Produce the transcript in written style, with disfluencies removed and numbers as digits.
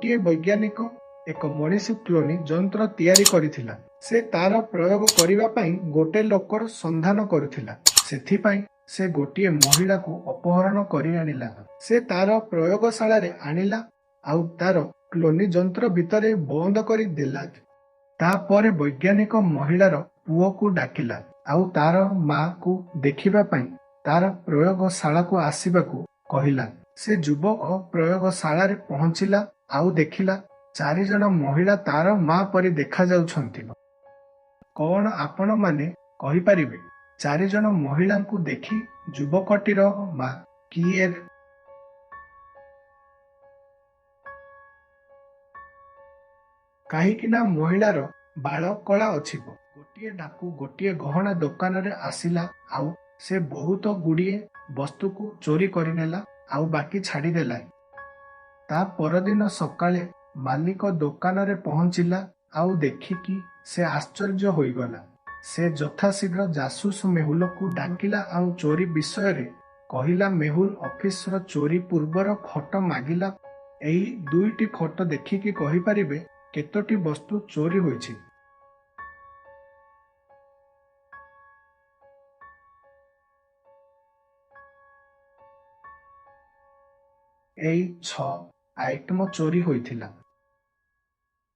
गोटे वैज्ञानिक एक मनीष क्लोनी जंत्र तैयारी करिथिला। से तार प्रयोग करिबा पई गोटे लोकर संधान करुथिला। सेथिपई से गोटे महिला को अपहरण करि आनिला। से तार प्रयोगशाला रे आनिला आउ तार क्लोनी जंत्र भितरे बंद करि देला। तापर वैज्ञानिक महिलार पुओ को डाकिला आउ तार माँ को देखिबा पई तार प्रयोगशाला को आसीबाकू कहिला। से युवक प्रयोगशाला रे पहुंचिला आउ देखिला चारि जण महिला तार माँ परि देखा जाउछंती। कौन आपण माने कहि परिबे चारि जण महिला को देखि युवकटीर माँ किए? काहीकिना महिलार बाल कला अछि। गोटे डाकू गोटे गहना दुकान रे आसिला आउ से बहुत गुड़िए वस्तु को चोरी करिनेला आउ बाकी छाड़ी देला। ता परदिन सकाळे मालिक दुकान रे पहुंचिला आउ देखिकी से आश्चर्य होइगला। से यथाशीघ्र जासूस मेहुल को डाकिला आउ चोरी विषय रे कहिला। मेहुल ऑफिस रो चोरी पूर्वर फोटो मागिला। एई दुईटी फोटो देखिकी कहि परिबे केतोटी वस्तु चोरी होइछि। एई 6 आइटम चोरी होइथिला।